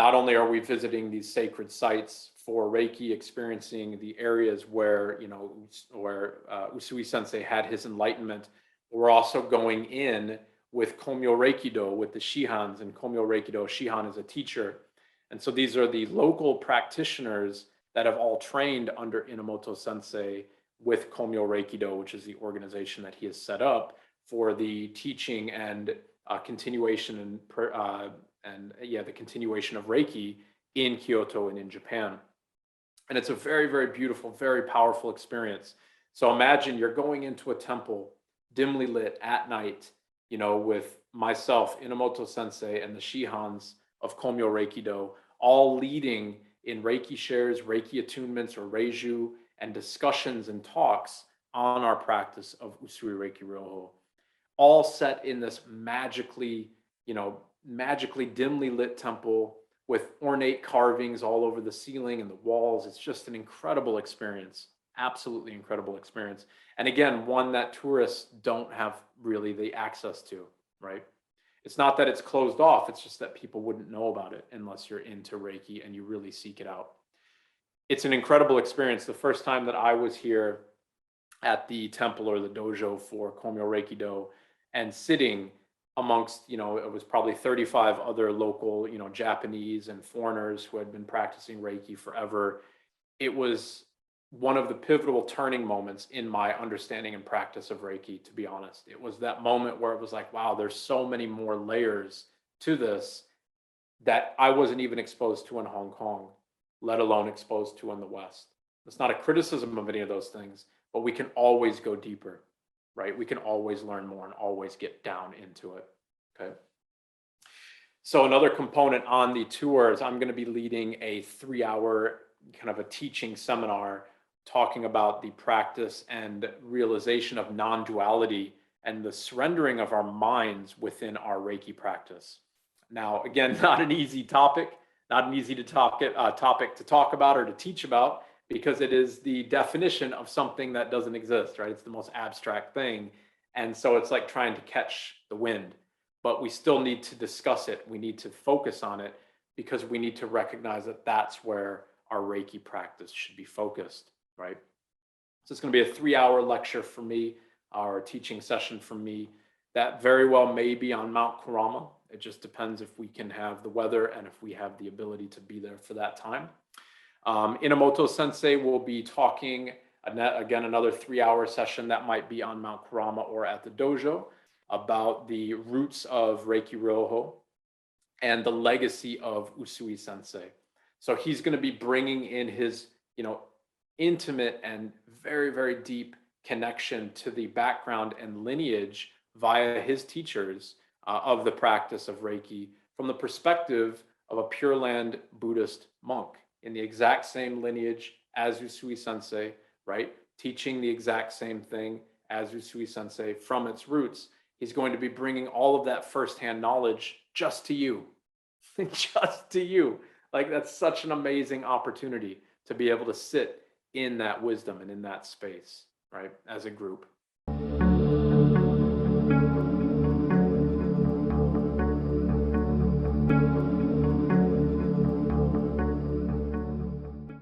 not only are we visiting these sacred sites for Reiki, experiencing the areas where, Usui Sensei had his enlightenment, we're also going in with Komyo Reikido, with the Shihans, and Komyo Reikido, Shihan is a teacher. And so these are the local practitioners that have all trained under Inamoto Sensei with Komyo Reikido, which is the organization that he has set up for the teaching and continuation the continuation of Reiki in Kyoto and in Japan. And it's a very, very beautiful, very powerful experience. So imagine you're going into a temple, dimly lit at night, with myself, Inamoto Sensei, and the Shihans of Komyo Reikido, all leading in Reiki shares, Reiki attunements, or Reiju, and discussions and talks on our practice of Usui Reiki Ryoho, all set in this magically dimly lit temple with ornate carvings all over the ceiling and the walls. It's just an incredible experience, absolutely incredible experience. And again, one that tourists don't have really the access to, right? It's not that it's closed off, it's just that people wouldn't know about it unless you're into Reiki and you really seek it out. It's an incredible experience. The first time that I was here at the temple or the dojo for Komyo Reikido and sitting amongst, it was probably 35 other local, Japanese and foreigners who had been practicing Reiki forever. It was one of the pivotal turning moments in my understanding and practice of Reiki, to be honest. It was that moment where it was like, wow, there's so many more layers to this that I wasn't even exposed to in Hong Kong, let alone exposed to in the West. It's not a criticism of any of those things, but we can always go deeper, right? We can always learn more and always get down into it, okay? So another component on the tour is I'm going to be leading a 3-hour kind of a teaching seminar talking about the practice and realization of non-duality and the surrendering of our minds within our Reiki practice. Now, again, not an easy topic, not an easy topic to talk about or to teach about, because it is the definition of something that doesn't exist, right? It's the most abstract thing. And so it's like trying to catch the wind, but we still need to discuss it. We need to focus on it because we need to recognize that that's where our Reiki practice should be focused, right? So it's going to be a 3-hour lecture for me, or teaching session for me. That very well may be on Mount Kurama. It just depends if we can have the weather and if we have the ability to be there for that time. Inamoto Sensei will be talking, again, another 3-hour session that might be on Mount Kurama or at the dojo, about the roots of Reiki Ryoho and the legacy of Usui Sensei. So he's going to be bringing in his, intimate and very, very deep connection to the background and lineage via his teachers of the practice of Reiki from the perspective of a Pure Land Buddhist monk in the exact same lineage as Usui Sensei, right? Teaching the exact same thing as Usui Sensei from its roots. He's going to be bringing all of that firsthand knowledge just to you, just to you. Like, that's such an amazing opportunity to be able to sit in that wisdom and in that space, right, as a group.